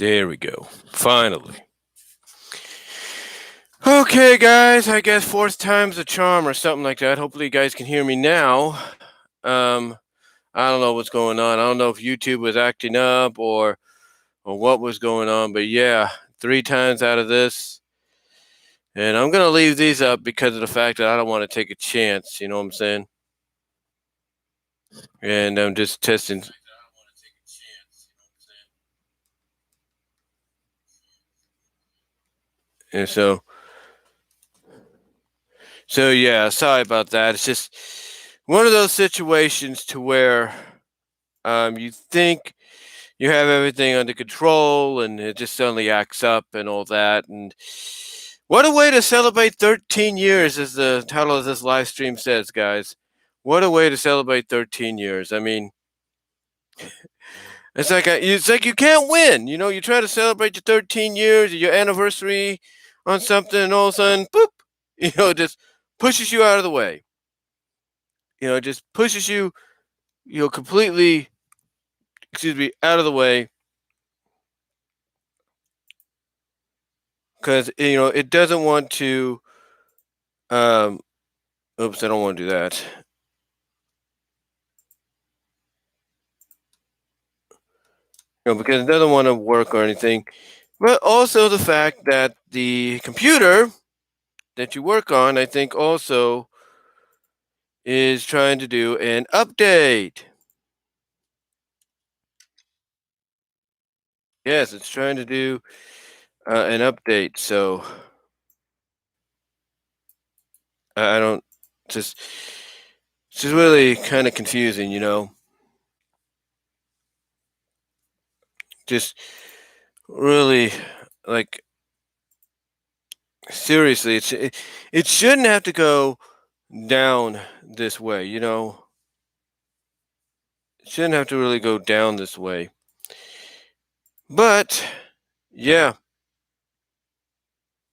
There we go. Finally. Okay, guys. I guess fourth time's a charm or something like that. Hopefully, you guys can hear me now. Um, I don't know what's going on. I don't know if YouTube was acting up or what was going on, but yeah, three times out of this. And I'm gonna leave these up because of the fact that I don't want to take a chance. You know what I'm saying? And I'm just testing. And so yeah, sorry about that. It's just one of those situations to where you think you have everything under control and it just suddenly acts up and all that. And what a way to celebrate 13 years, as the title of this live stream says, guys. What a way to celebrate 13 years. I mean, it's like you can't win. You know, you try to celebrate your 13 years, your anniversary on something, and all of a sudden, boop, it just pushes you out of the way. It just pushes you, completely, excuse me, out of the way because it doesn't want to. Um, oops, I don't want to do that. Because it doesn't want to work or anything. But also the fact that the computer that you work on, I think, also is trying to do an update. Yes, it's trying to do an update. So I don't just. It's just really kind of confusing. Just really like seriously, it shouldn't have to go down this way. It shouldn't have to really go down this way. But yeah,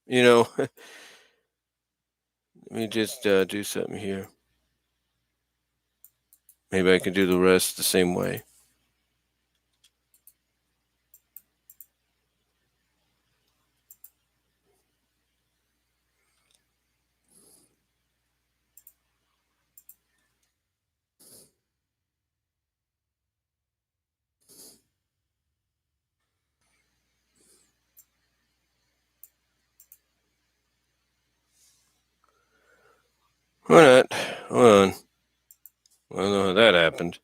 let me just do something here. Maybe I can do the rest the same way. Why not? Hold on. I don't know how that happened.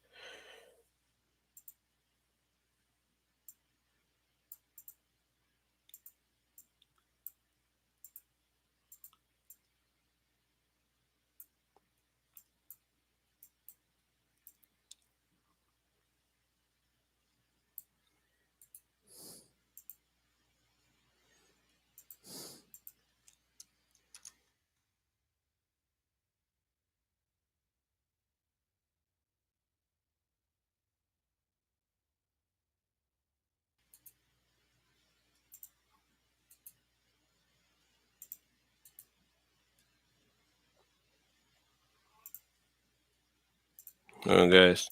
Oh, guys.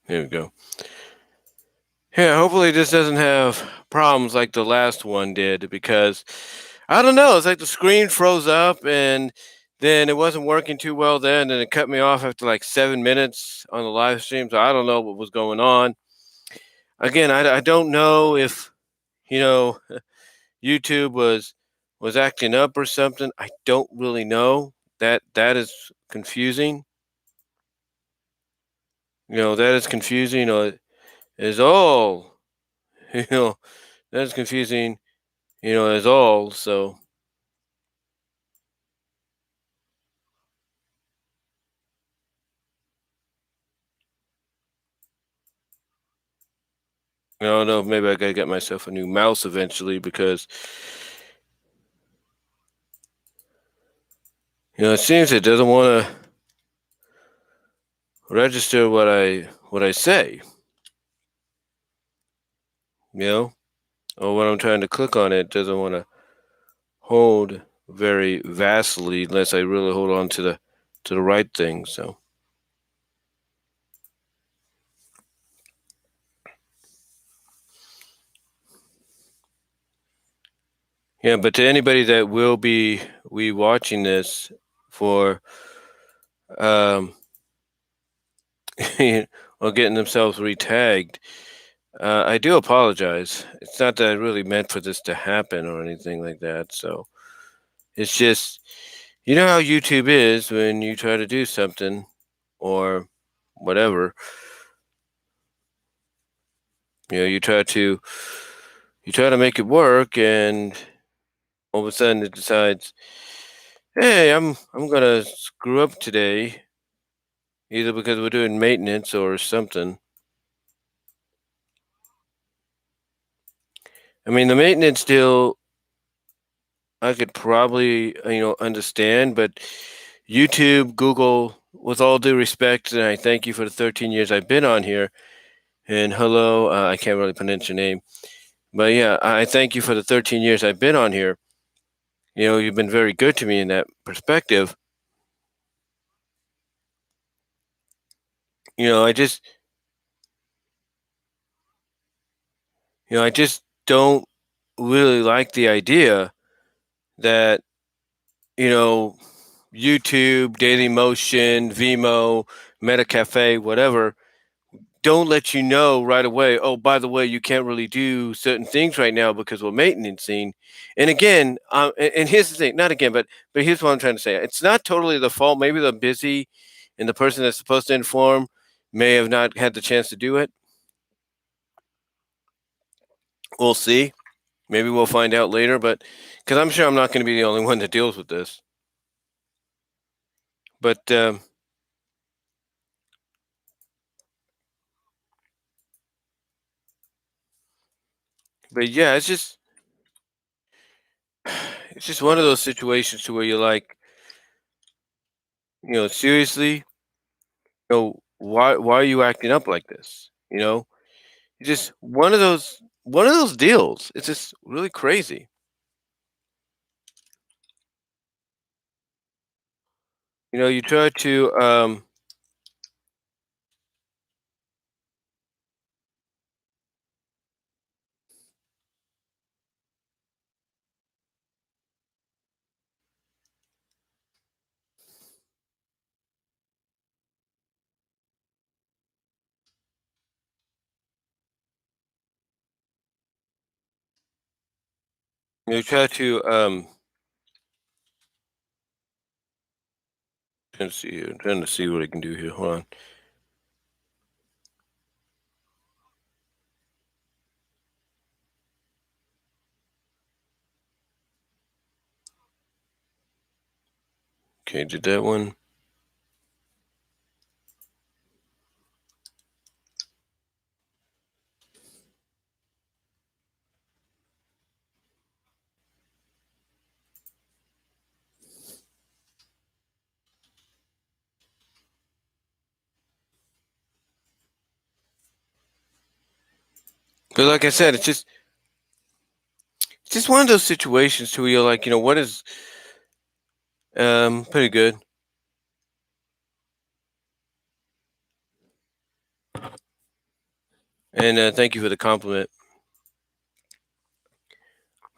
Here we go. Yeah, hopefully this doesn't have problems like the last one did because I don't know. It's like the screen froze up and then it wasn't working too well then and it cut me off after like 7 minutes on the live stream. So I don't know what was going on. Again, I don't know if, you know, YouTube was acting up or something. I don't really know. That is confusing. That is confusing. Is all. You know, that is confusing. As all. So I don't know. Maybe I gotta get myself a new mouse eventually because it seems it doesn't want to register what I say. Or when I'm trying to click on it, it doesn't want to hold very vastly unless I really hold on to the right thing. So yeah, but to anybody that will be watching this for um or getting themselves retagged, I do apologize. It's not that I really meant for this to happen or anything like that. So it's just, you know how YouTube is when you try to do something or whatever. You try to make it work, and all of a sudden it decides, hey, I'm gonna screw up today, either because we're doing maintenance or something. I mean, the maintenance deal I could probably understand, but YouTube, Google, with all due respect, and I thank you for the 13 years I've been on here. And hello, I can't really pronounce your name, but yeah, I thank you for the 13 years I've been on here. You've been very good to me in that perspective. I just, I just don't really like the idea that, you know, YouTube, Daily Motion, Vimeo, Metacafe, whatever, don't let you know right away. Oh, by the way, you can't really do certain things right now because we're maintenancing. And again, and here's the thing, not again, but here's what I'm trying to say. It's not totally the fault. Maybe they're busy, and the person that's supposed to inform may have not had the chance to do it. We'll see. Maybe we'll find out later. But because I'm sure I'm not going to be the only one that deals with this. But but yeah, it's just one of those situations to where you're like, seriously, why are you acting up like this? Just one of those deals. It's just really crazy. You try to try to let's see here. I'm trying to see what I can do here. Hold on. Okay, did that one. But like I said, it's just one of those situations to where you're like, what is pretty good. And thank you for the compliment.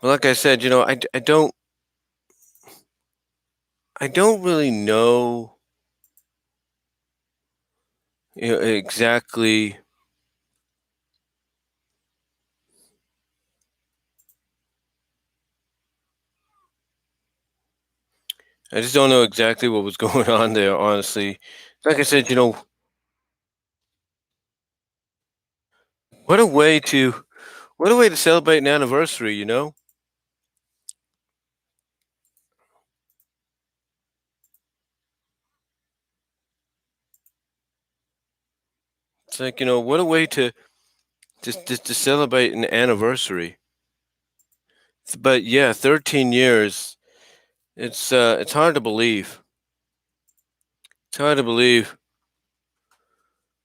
But like I said, I don't really know, exactly. I just don't know exactly what was going on there, honestly. Like I said, what a way to what a way to celebrate an anniversary. It's like, what a way to just to celebrate an anniversary. But yeah, 13 years. It's hard to believe. It's hard to believe.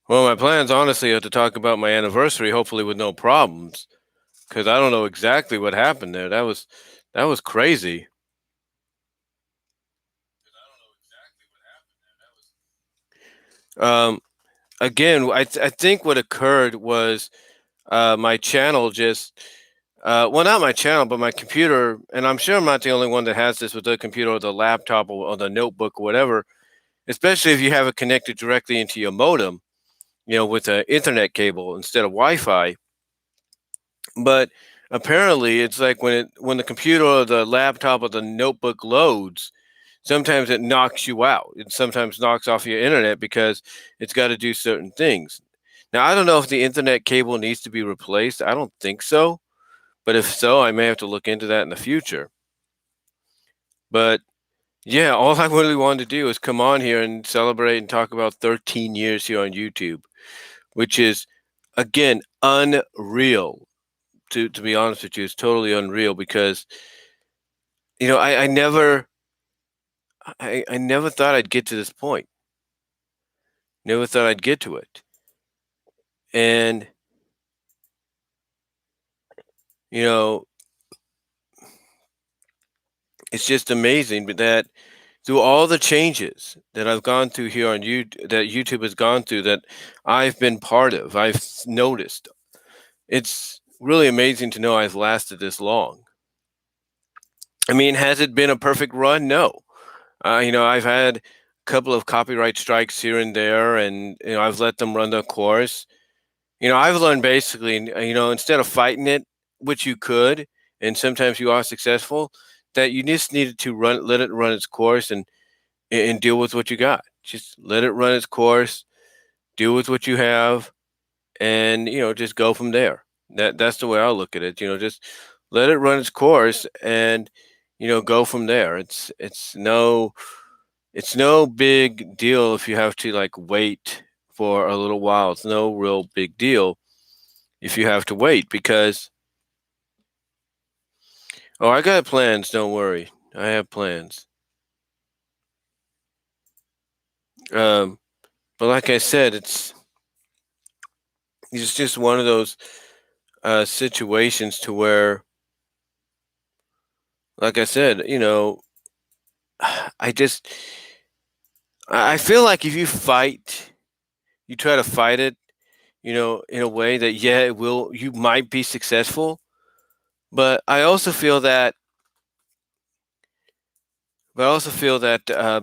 Well, my plans honestly are to talk about my anniversary, hopefully with no problems, because I don't know exactly what happened there. That was crazy. Um, Again, I think what occurred was my channel just well, not my channel, but my computer, and I'm sure I'm not the only one that has this with the computer or the laptop or the notebook or whatever, especially if you have it connected directly into your modem, with an Ethernet cable instead of Wi-Fi. But apparently, it's like when the computer or the laptop or the notebook loads, sometimes it knocks you out. It sometimes knocks off your internet because it's got to do certain things. Now, I don't know if the internet cable needs to be replaced. I don't think so. But if so, I may have to look into that in the future. But yeah, all I really wanted to do is come on here and celebrate and talk about 13 years here on YouTube, which is, again, unreal. To be honest with you, it's totally unreal because I never thought I'd get to this point. Never thought I'd get to it, and you know it's just amazing that through all the changes that I've gone through here on YouTube, that YouTube has gone through, that I've been part of, noticed. It's really amazing to know I've lasted this long. I mean, has it been a perfect run? No. I've had a couple of copyright strikes here and there, and I've let them run their course. I've learned basically, instead of fighting it, which you could, and sometimes you are successful, that you just needed to let it run its course and deal with what you got. Just let it run its course, deal with what you have, and just go from there. That's the way I look at it. Just let it run its course and go from there. It's no big deal if you have to like wait for a little while. It's no real big deal if you have to wait because oh, I got plans. Don't worry, I have plans. Um, but like I said, it's just one of those situations to where, like I said, I just I feel like if you try to fight it, in a way that yeah, you might be successful, but I also feel that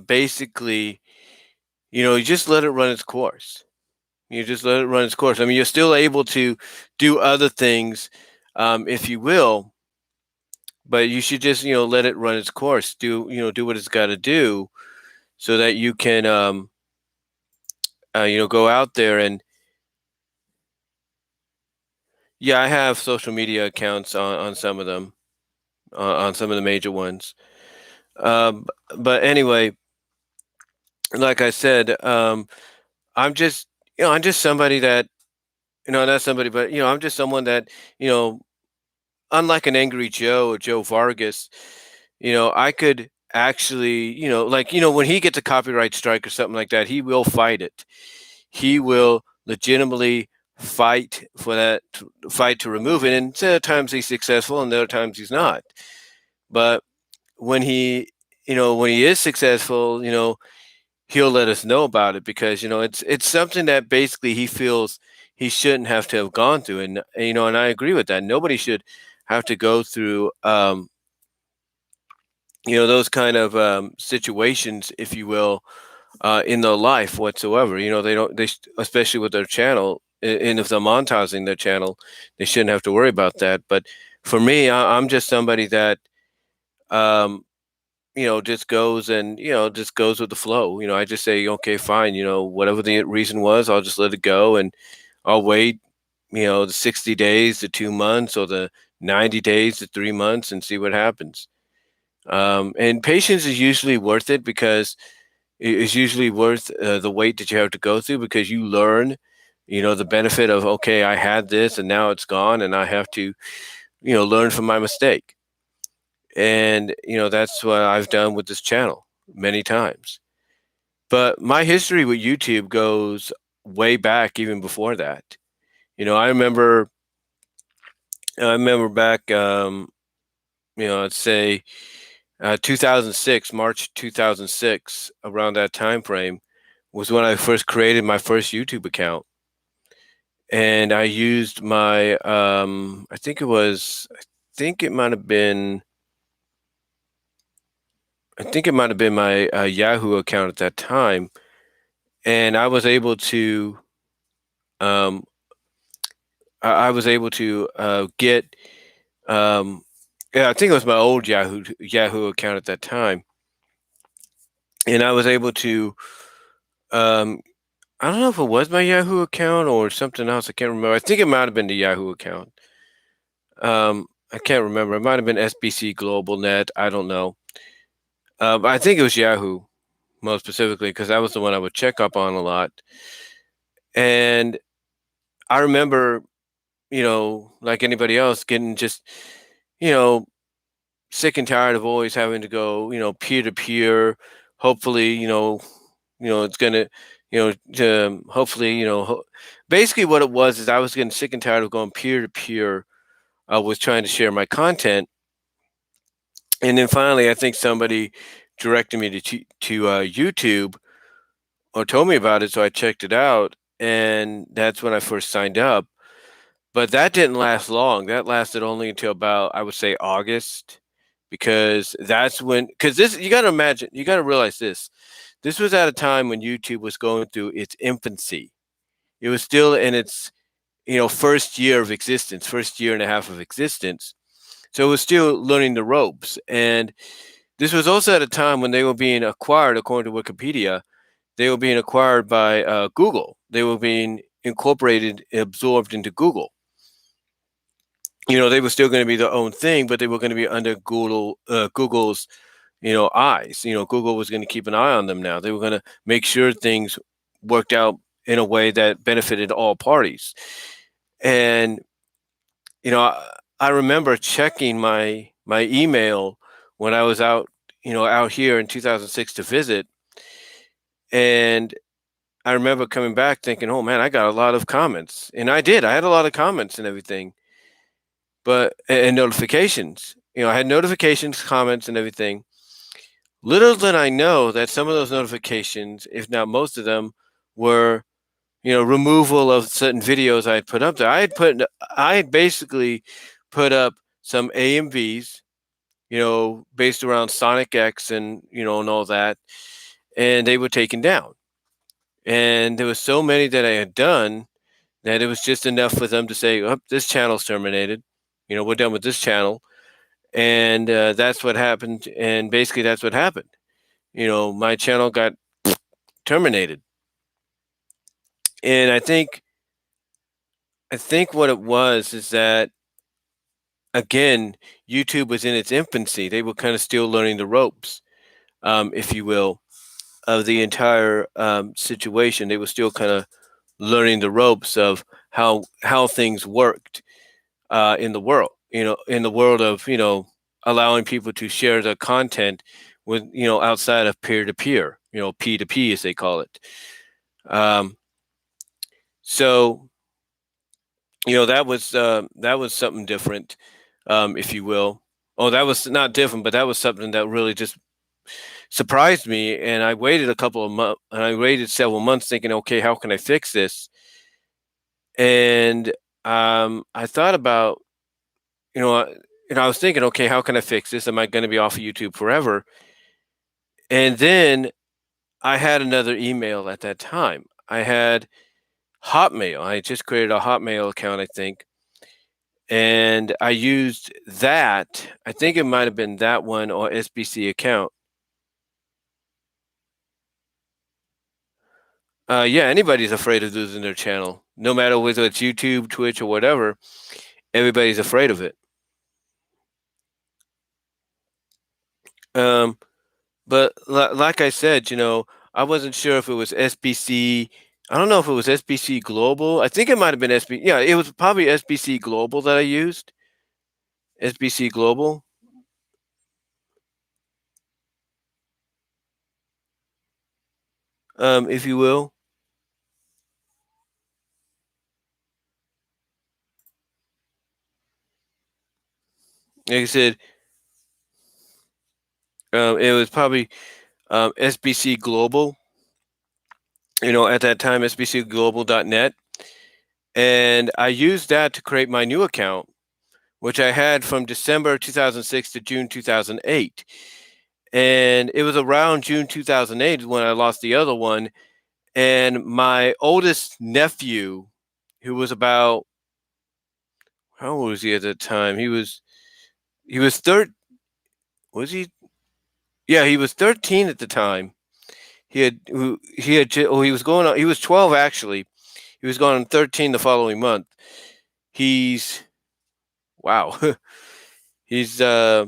basically, you just let it run its course. You just let it run its course. I mean, you're still able to do other things, if you will, but you should just let it run its course. Do what it's got to do so that you can go out there and yeah, I have social media accounts on some of them, on some of the major ones. Um, but anyway, like I said, I'm just I'm just somebody that not somebody, but I'm just someone that you know unlike an Angry Joe or Joe Vargas, I could actually, like, when he gets a copyright strike or something like that, he will fight it. He will legitimately fight for that, fight to remove it. And there are times he's successful and there are times he's not. But when he is successful, he'll let us know about it because, it's something that basically he feels he shouldn't have to have gone through. And, and I agree with that. Nobody should have to go through, those kind of situations, if you will, in their life whatsoever. They don't, especially with their channel, and if they're monetizing their channel, they shouldn't have to worry about that. But for me, I'm just somebody that, um, just goes and, just goes with the flow. I just say, okay, fine, whatever the reason was, I'll just let it go and I'll wait, the 60 days to 2 months or the 90 days to 3 months and see what happens. And patience is usually worth it because it's usually worth the wait that you have to go through because you learn, the benefit of, okay, I had this and now it's gone and I have to, learn from my mistake. And, that's what I've done with this channel many times. But my history with YouTube goes way back even before that. I remember back, let's say 2006, March 2006, around that time frame, was when I first created my first YouTube account, and I used my I think it might have been I think it might have been my Yahoo account at that time, and um, I was able to get yeah, I think it was my old Yahoo account at that time, and I was able to um, I don't know if it was my Yahoo account or something else. I can't remember. I think it might have been the Yahoo account. I can't remember. It might have been SBC Global Net. I don't know. I think it was Yahoo most specifically because that was the one I would check up on a lot. And I remember, like anybody else, getting just, you know, sick and tired of always having to go, peer to peer. Hopefully, it's gonna, hopefully, basically what it was is I was getting sick and tired of going peer to peer. I was trying to share my content, and then finally, I think somebody directed me to YouTube or told me about it, so I checked it out, and that's when I first signed up. But that didn't last long. That lasted only until about, I would say, August, because that's when, because this, you got to imagine, you got to realize this. This was at a time when YouTube was going through its infancy. It was still in its, first year of existence, first year and a half of existence. So it was still learning the ropes. And this was also at a time when they were being acquired, according to Wikipedia, they were being acquired by Google. They were being incorporated, absorbed into Google. They were still going to be their own thing, but they were going to be under Google's, eyes. Google was going to keep an eye on them now. They were going to make sure things worked out in a way that benefited all parties. And, I remember checking my email when I was out here in 2006 to visit. And I remember coming back thinking, oh man, I got a lot of comments. And I did. I had a lot of comments and everything, but and notifications. I had notifications, comments, and everything. Little did I know that some of those notifications, if not most of them, were removal of certain videos I had put up there. I had basically put up some AMVs, based around Sonic X and and all that, and they were taken down. And there was so many that I had done that it was just enough for them to say, "Oh, this channel's terminated. We're done with this channel." And that's what happened. And basically, that's what happened. My channel got terminated. And I think what it was is that, again, YouTube was in its infancy. They were kind of still learning the ropes, if you will, of the entire situation. They were still kind of learning the ropes of how things worked in the world. In the world of allowing people to share their content with outside of peer to peer, P2P as they call it. Um, so that was something different, if you will. Oh, that was not different, but that was something that really just surprised me. And I waited a couple of months, and I waited several months, thinking, okay, how can I fix this? And I thought about, you know, uh, I was thinking, okay, how can I fix this? Am I going to be off of YouTube forever? And then I had another email at that time. I had Hotmail. I just created a Hotmail account, I think, and I used that. I think it might have been that one or SBC account. Yeah, anybody's afraid of losing their channel, no matter whether it's YouTube, Twitch, or whatever. Everybody's afraid of it. Um, but like I said, I wasn't sure if it was SBC. I don't know if it was SBC Global. I think it might have been SB. Yeah, it was probably SBC Global that I used. SBC Global, if you will. Like I said, it was probably SBC Global, at that time, sbcglobal.net. And I used that to create my new account, which I had from December 2006 to June 2008. And it was around June 2008 when I lost the other one. And my oldest nephew, who was about, how old was he at that time? He was third. Was he? Yeah, he was 13 at the time. He was going on. He was 12 actually. He was going on 13 the following month. He's wow. he's uh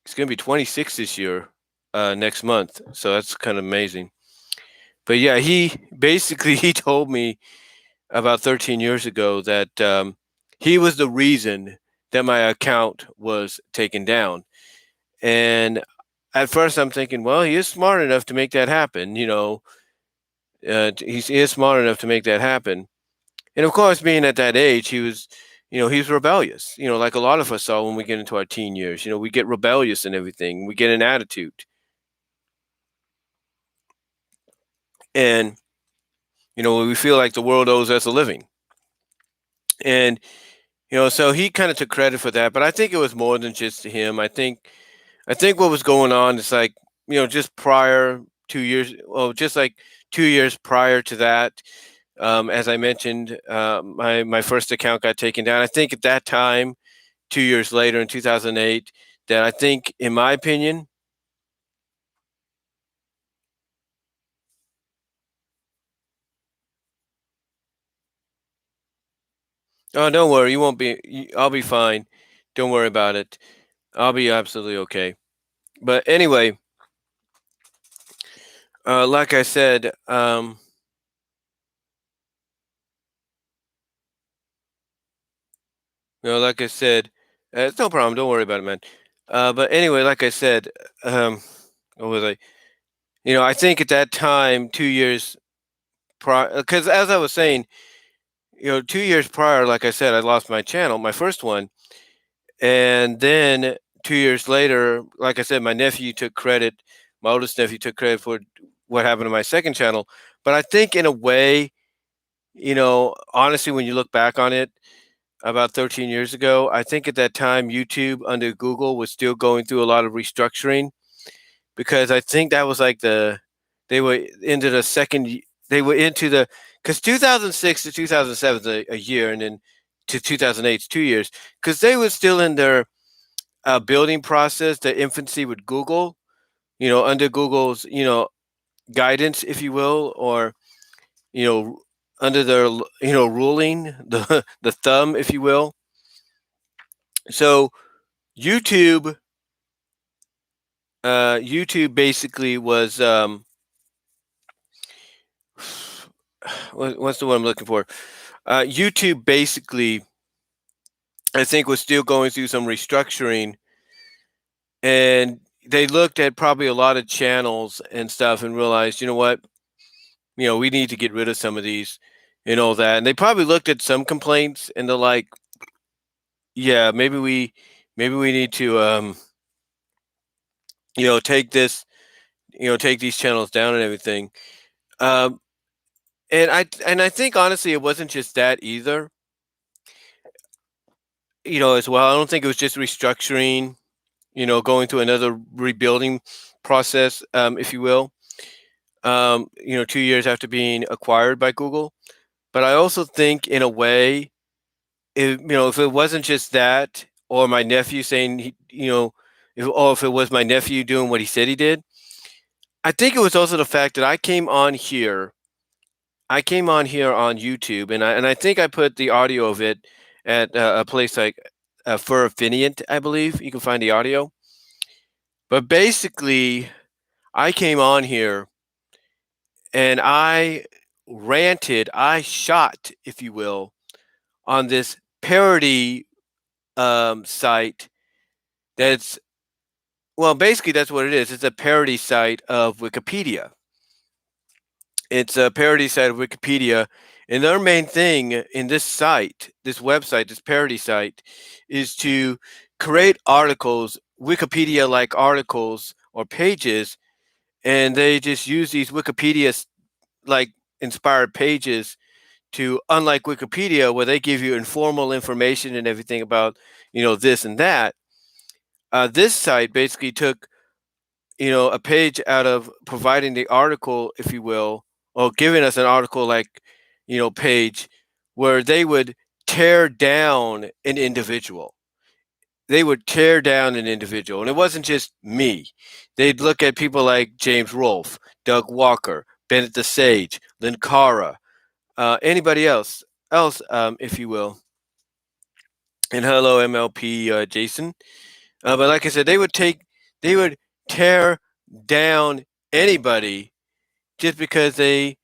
he's gonna be 26 this year, next month. So that's kind of amazing. But yeah, he basically he told me about 13 years ago that he was the reason that my account was taken down. And at first, I'm thinking, well, he is smart enough to make that happen. He is smart enough to make that happen. And of course, being at that age, he was rebellious. Like a lot of us are when we get into our teen years. We get rebellious and everything. We get an attitude, and we feel like the world owes us a living. And so he kind of took credit for that. But I think it was more than just him. I think what was going on is like, just prior 2 years, well, just like 2 years prior to that, as I mentioned, my first account got taken down. I think at that time, 2 years later in 2008, that I think, in my opinion, oh, don't worry, you won't be. I'll be fine. Don't worry about it. I'll be absolutely okay. But anyway, like I said, like I said, it's no problem. Don't worry about it, man. But anyway, like I said, what was I? I think at that time, 2 years prior, because as I was saying, 2 years prior, like I said, I lost my channel, my first one, and then 2 years later, like I said, my nephew took credit. My oldest nephew took credit for what happened to my second channel. But I think, in a way, honestly, when you look back on it, about 13 years ago, I think at that time YouTube under Google was still going through a lot of restructuring, because I think that was like they were into the they were into the, because 2006 to 2007 is a year, and then to 2008 is 2 years, because they were still in their building process, the infancy with Google, under Google's, guidance, if you will, or, you know, under their, ruling, the thumb, if you will. So YouTube, YouTube basically was, what's the word I'm looking for? YouTube basically, I think, was still going through some restructuring, and they looked at probably a lot of channels and stuff and realized, you know what, we need to get rid of some of these and all that. And they probably looked at some complaints and they're like, yeah, maybe we need to, take this, take these channels down and everything. Um, and I think, honestly, it wasn't just that either. As well, I don't think it was just restructuring, going through another rebuilding process, if you will. 2 years after being acquired by Google. But I also think, in a way, if it wasn't just that, or my nephew saying, if it was my nephew doing what he said he did, I think it was also the fact that I came on here. I came on here on YouTube, and I think I put the audio of it at a place like Furfinient, I believe. You can find the audio. But basically, I came on here and I ranted, I shot, if you will, on this parody site that's, well, basically that's what it is. It's a parody site of Wikipedia. It's a parody site of Wikipedia, and their main thing in this site, this website, this parody site, is to create articles, Wikipedia-like articles or pages, and they just use these Wikipedia like inspired pages to, unlike Wikipedia, where they give you informal information and everything about, this and that. This site basically took, a page out of providing the article, if you will, or giving us an article like, page where they would tear down an individual. They would tear down an individual. And it wasn't just me. They'd look at people like James Rolfe, Doug Walker, Bennett the Sage, Linkara, anybody else, if you will. And hello, MLP Jason. But like I said, they would tear down anybody just because they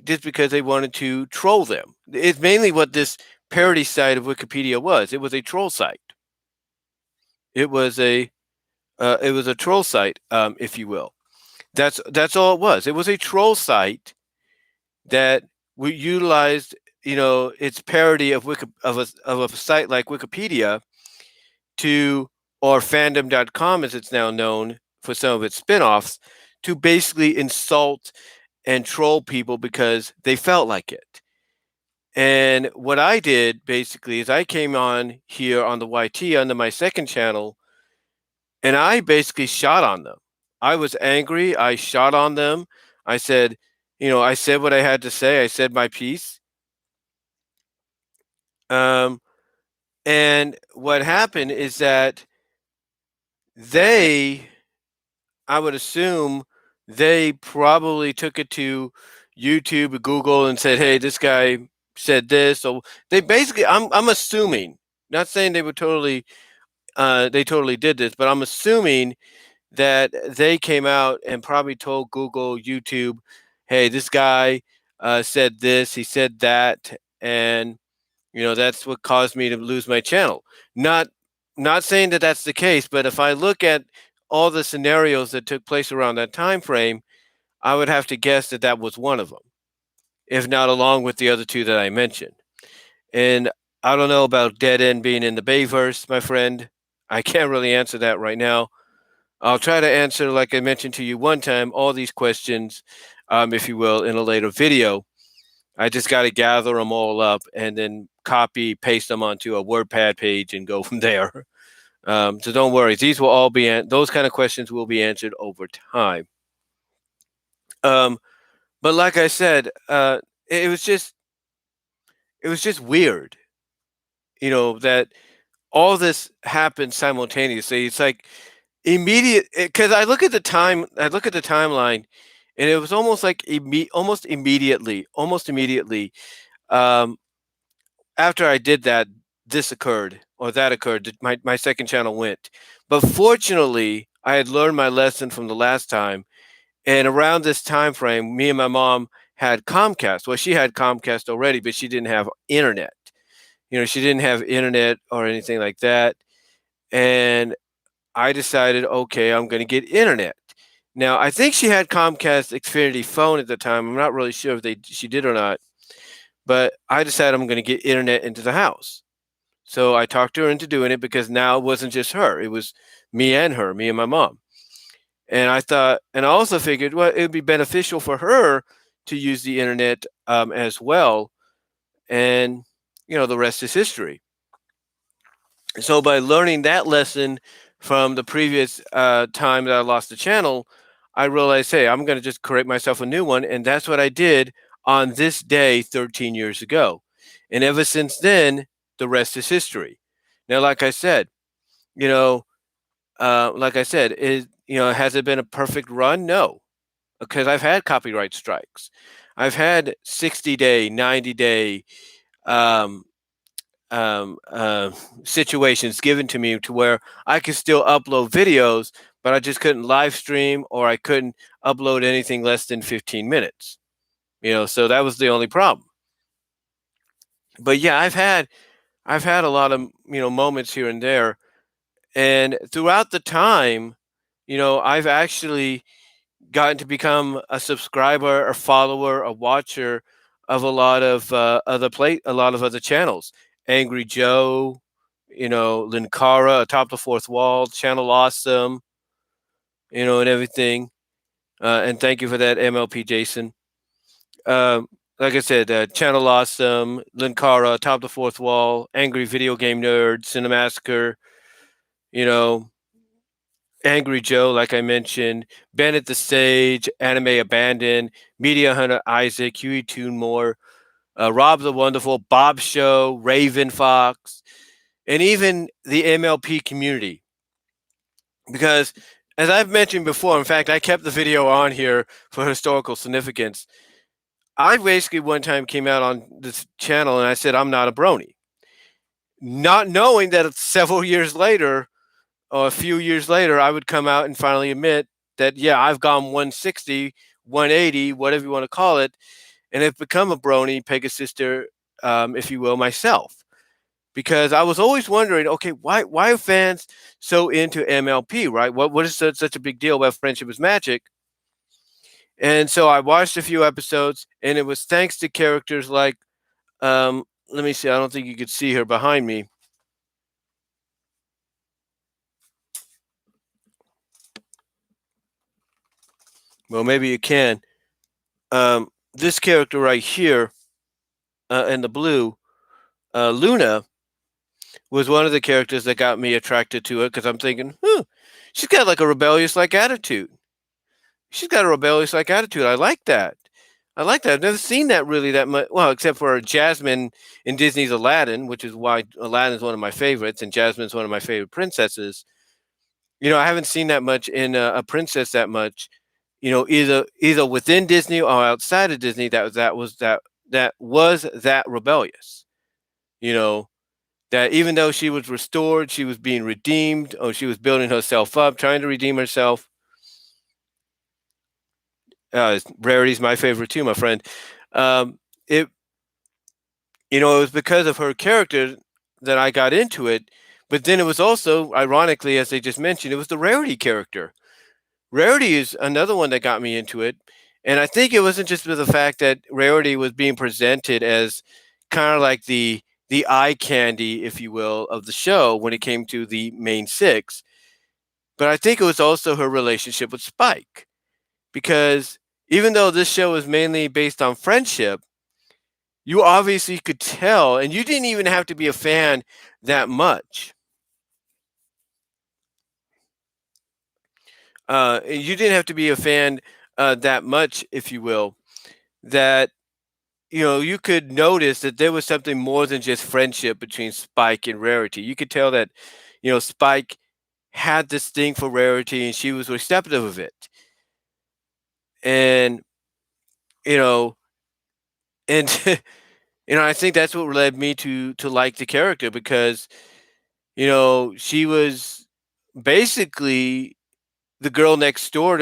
just because they wanted to troll them. It's mainly what this parody site of Wikipedia was. It was a troll site. It was a troll site, if you will. That's all it was. It was a troll site that we utilized, its parody of of a site like Wikipedia to, or fandom.com as it's now known for some of its spin-offs, to basically insult and troll people because they felt like it. And what I did basically is I came on here on the YT under my second channel, and I basically shot on them. I was angry. I shot on them. I said, I said what I had to say. I said my piece. And what happened is that I would assume they probably took it to YouTube or Google and said, "Hey, this guy said this." So they basically, I'm assuming, not saying they totally did this, but I'm assuming that they came out and probably told Google, YouTube, "Hey, this guy said this, he said that, and that's what caused me to lose my channel." Not not saying that that's the case, but if I look at all the scenarios that took place around that time frame, I would have to guess that that was one of them, if not along with the other two that I mentioned. And I don't know about Dead End being in the Bayverse, my friend. I can't really answer that right now. I'll try to answer, like I mentioned to you one time, all these questions, if you will, in a later video. I just got to gather them all up and then copy, paste them onto a WordPad page and go from there. So don't worry; these will all be those kind of questions will be answered over time. But like I said, it was just weird, that all this happened simultaneously. It's like immediate, because I look at the timeline, and it was almost like almost immediately, after I did that, this occurred or that occurred. My second channel went, but fortunately, I had learned my lesson from the last time. And around this time frame, me and my mom had Comcast. Well, she had Comcast already, but she didn't have internet. She didn't have internet or anything like that. And I decided, okay, I'm going to get internet. Now, I think she had Comcast Xfinity phone at the time. I'm not really sure if she did or not. But I decided I'm going to get internet into the house. So I talked her into doing it because now it wasn't just her. It was me and her, me and my mom. And I thought, and I also figured, well, it would be beneficial for her to use the internet as well. And, the rest is history. So by learning that lesson from the previous time that I lost the channel, I realized, hey, I'm going to just create myself a new one. And that's what I did on this day 13 years ago. And ever since then, the rest is history. Now, like I said, has it been a perfect run? No, because I've had copyright strikes. I've had 60-day, 90-day situations given to me to where I could still upload videos, but I just couldn't live stream or I couldn't upload anything less than 15 minutes. So that was the only problem. But yeah, I've had a lot of moments here and there, and throughout the time, I've actually gotten to become a subscriber, a follower, a watcher of a lot of other channels. Angry Joe, Linkara, Atop the Fourth Wall, Channel Awesome, and everything. And thank you for that, MLP Jason. Um, like I said, Channel Awesome, Linkara, Top the Fourth Wall, Angry Video Game Nerd, Cinemassacre, you know, Angry Joe, like I mentioned, Ben at the Stage, Anime Abandoned, Media Hunter Isaac, Huey Toonmore, Rob the Wonderful, Bob Show, Raven Fox, and even the MLP community. Because as I've mentioned before, in fact, I kept the video on here for historical significance. I basically one time came out on this channel and I said, I'm not a brony. Not knowing that several years later, or a few years later, I would come out and finally admit that, yeah, I've gone 160, 180, whatever you want to call it, and have become a brony, Pegasister, if you will, myself. Because I was always wondering, okay, why are fans so into MLP, right? What is such a big deal about Friendship is Magic? And so I watched a few episodes, and it was thanks to characters like, let me see, I don't think you could see her behind me. Well, maybe you can. This character right here, in the blue, Luna, was one of the characters that got me attracted to it because I'm thinking, she's got like a rebellious like attitude. She's got a rebellious like attitude. I like that. I like that. I've never seen that really that much. Well, except for Jasmine in Disney's Aladdin, which is why Aladdin is one of my favorites, and Jasmine's one of my favorite princesses. I haven't seen that much in a princess that much. Either within Disney or outside of Disney that was rebellious. You know, that even though she was restored, she was being redeemed, or she was building herself up, trying to redeem herself. Rarity's my favorite too, my friend. It it was because of her character that I got into it, but then it was also, ironically, as they just mentioned, it was the Rarity character. Rarity is another one that got me into it, and I think it wasn't just with the fact that Rarity was being presented as kind of like the eye candy, if you will, of the show when it came to the main six. But I think it was also her relationship with Spike, because even though this show is mainly based on friendship, you obviously could tell, and you didn't even have to be a fan that much. You didn't have to be a fan that much, if you will, that you could notice that there was something more than just friendship between Spike and Rarity. You could tell that Spike had this thing for Rarity, and she was receptive of it, and you know, and I think that's what led me to like the character, because she was basically the girl next door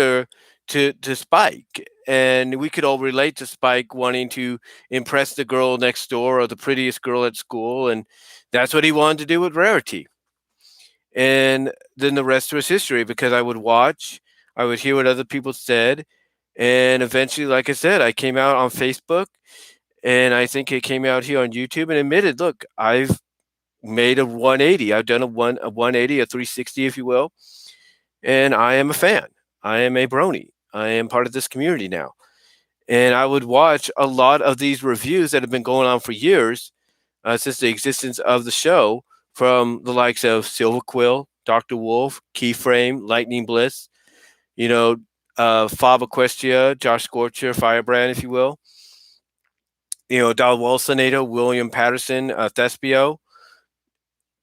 to Spike, and we could all relate to Spike wanting to impress the girl next door or the prettiest girl at school, and that's what he wanted to do with Rarity. And then the rest was history, because I would watch, I would hear what other people said, and eventually, like I said, I came out on Facebook, and I think it came out here on YouTube and admitted, look, I've made a 180. I've done a 180, a 360, if you will, and I am a fan. I am a brony. I am part of this community now. And I would watch a lot of these reviews that have been going on for years, since the existence of the show, from the likes of Silver Quill, Dr. Wolf, Keyframe, Lightning Bliss, Fab Equestria, Josh Scorcher, Firebrand, if you will, Dal Walsonato, William Patterson, Thespio.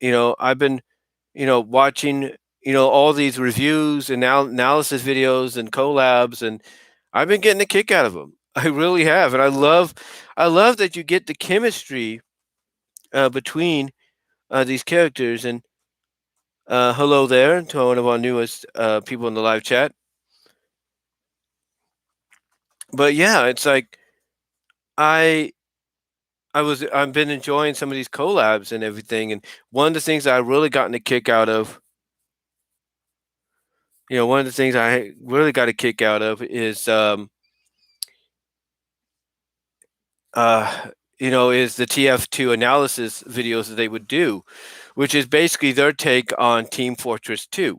I've been, watching, all these reviews and analysis videos and collabs, and I've been getting a kick out of them. I really have, and I love that you get the chemistry between these characters. And hello there to one of our newest people in the live chat. But yeah, it's like I I've been enjoying some of these collabs and everything, and one of the things I really gotten a kick out of, one of the things I really got a kick out of is is the TF2 analysis videos that they would do, which is basically their take on Team Fortress 2.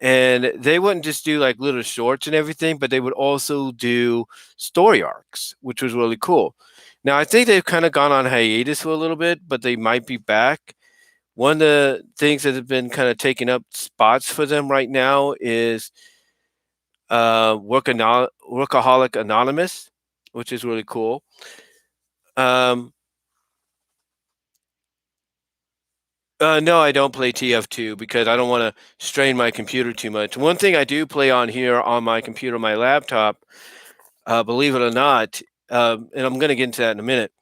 and they wouldn't just do like little shorts and everything, but they would also do story arcs, which was really cool. Now I think they've kind of gone on hiatus for a little bit, but they might be back. One of the things that have been kind of taking up spots for them right now is Workaholic Anonymous, which is really cool. Um, no, I don't play TF2 because I don't want to strain my computer too much. One thing I do play on here on my computer, my laptop, believe it or not, and I'm going to get into that in a minute,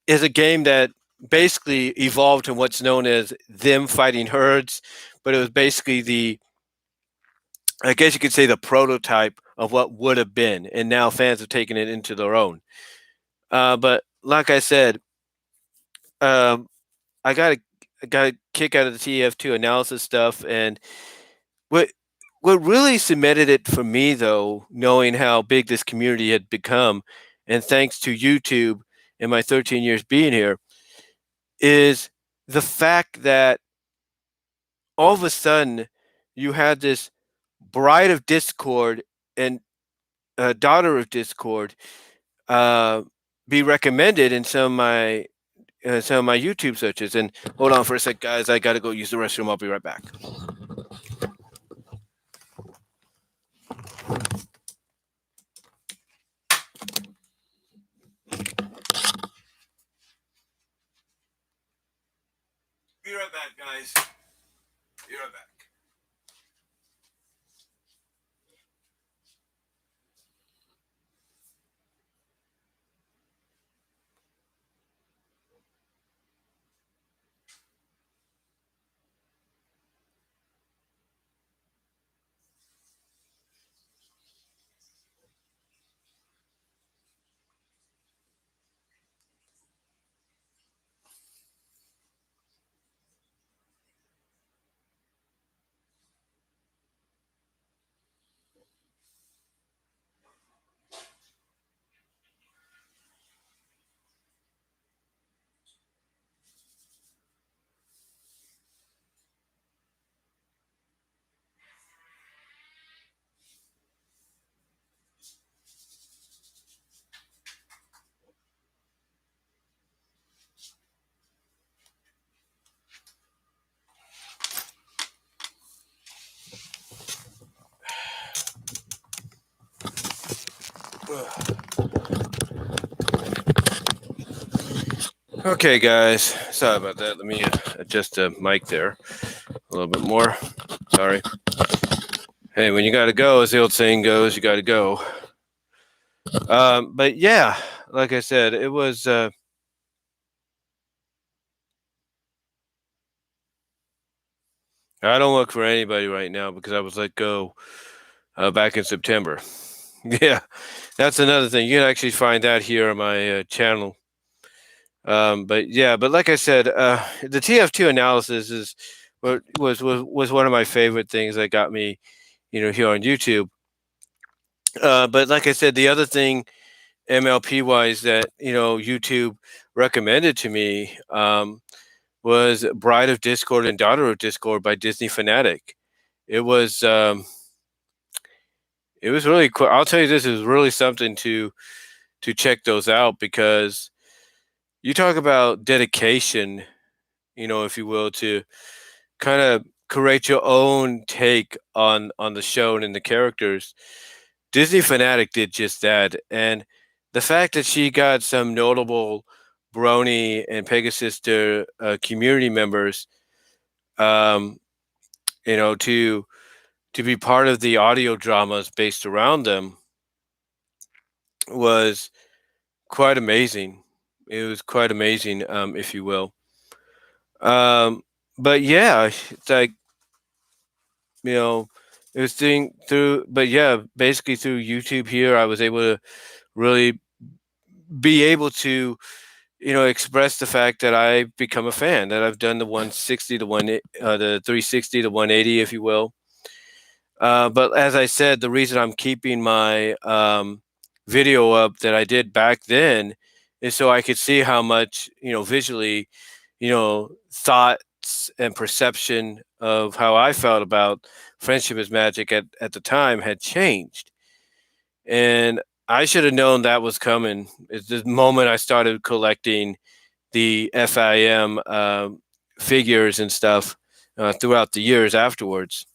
is a game that basically evolved to what's known as Them Fighting Herds, but it was basically I guess you could say, the prototype of what would have been, and now fans have taken it into their own. But like I said, um, I got a kick out of the TF2 analysis stuff, and what what really cemented it for me, though, knowing how big this community had become, and thanks to YouTube and my 13 years being here, is the fact that all of a sudden you had this bride of Discord and daughter of Discord uh, be recommended in some of my YouTube searches. And hold on for a sec, guys. I got to go use the restroom. I'll be right back. Be right back, guys. Be right back. Okay, guys. Sorry about that. Let me adjust the mic there a little bit more. Sorry. Hey, when you got to go, as the old saying goes, you got to go. But yeah, like I said, it was. I don't work for anybody right now because I was let go back in September. Yeah, that's another thing. You can actually find that here on my channel. But yeah, but like I said, the TF2 analysis is what was one of my favorite things that got me, here on YouTube. But like I said, the other thing MLP wise that YouTube recommended to me was Bride of Discord and Daughter of Discord by Disney Fanatic. It was it was really cool. I'll tell you, this is really something to check those out, because you talk about dedication, if you will, to kind of create your own take on the show and in the characters. Disney Fanatic did just that, and the fact that she got some notable Brony and Pegasister community members, um, to be part of the audio dramas based around them was quite amazing. It was quite amazing, if you will. But yeah, it's like, you know, it was but yeah, basically through YouTube here, I was able to really be able to, express the fact that I become a fan, that I've done the 160, the 360, the 180, if you will. But as I said, the reason I'm keeping my video up that I did back then is so I could see how much, visually, thoughts and perception of how I felt about Friendship is Magic at the time had changed. And I should have known that was coming. It's the moment I started collecting the FIM figures and stuff throughout the years afterwards.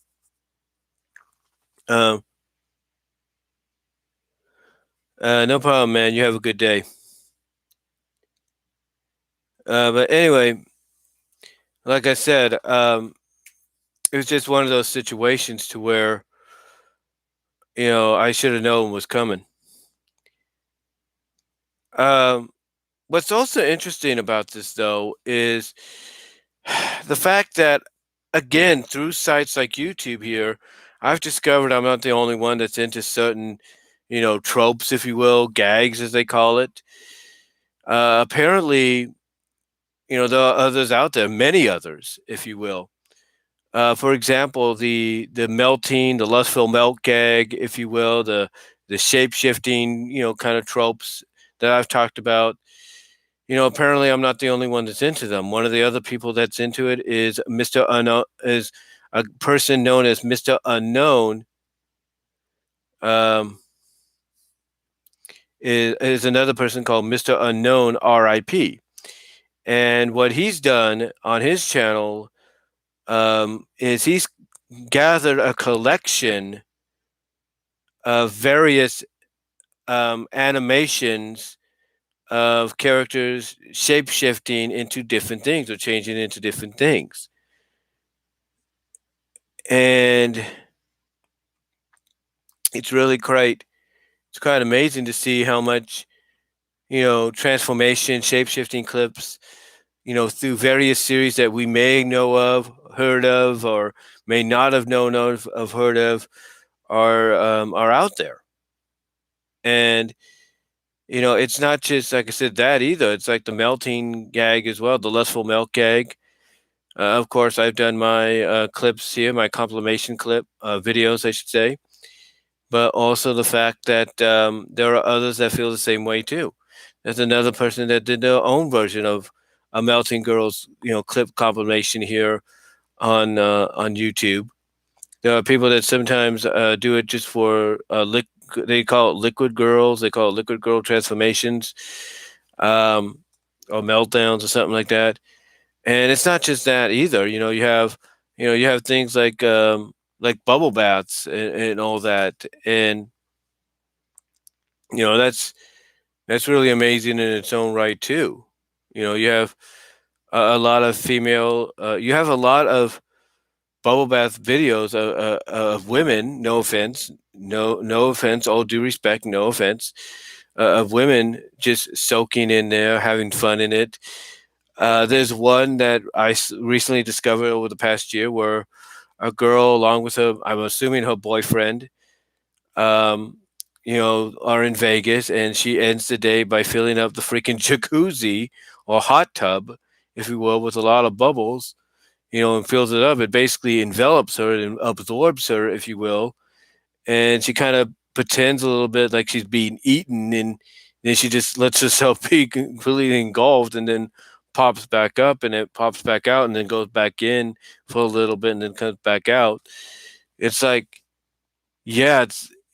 Um, no problem, man. You have a good day. But anyway, like I said, it was just one of those situations to where I should have known was coming. Um, what's also interesting about this, though, is the fact that, again, through sites like YouTube here, I've discovered I'm not the only one that's into certain, tropes, if you will, gags, as they call it. Apparently, there are others out there, many others, if you will. For example, the melting, the lustful melt gag, if you will, the shape shifting, kind of tropes that I've talked about. Apparently I'm not the only one that's into them. One of the other people that's into it is Mr. Unknown, is a person known as Mr. Unknown. Um, is another person called Mr. Unknown RIP. And what he's done on his channel is he's gathered a collection of various animations of characters shape shifting into different things or changing into different things. And it's really quite amazing to see how much transformation, shape shifting clips, through various series that we may know of, heard of, or may not have known of heard of, are out there. And it's not just, like I said, that either. It's like the melting gag as well, the lustful melt gag. Of course, I've done my clips here, my compilation clip videos, I should say, but also the fact that there are others that feel the same way too. There's another person that did their own version of a Melting Girls, clip compilation here on YouTube. There are people that sometimes do it just for they call it Liquid Girls. They call it Liquid Girl transformations, um, or meltdowns or something like that. And it's not just that either. You have things like bubble baths and all that, and that's really amazing in its own right too. You have a lot of female. You have a lot of bubble bath videos of women. No offense, no offense. All due respect, no offense. Of women just soaking in there, having fun in it. There's one that I recently discovered over the past year where a girl, along with her, I'm assuming her boyfriend, um, are in Vegas, and she ends the day by filling up the freaking jacuzzi or hot tub, if you will, with a lot of bubbles, and fills it up. It basically envelops her and absorbs her, if you will, and she kind of pretends a little bit like she's being eaten, and then she just lets herself be completely engulfed, and then pops back up, and it pops back out, and then goes back in for a little bit, and then comes back out. It's like, yeah,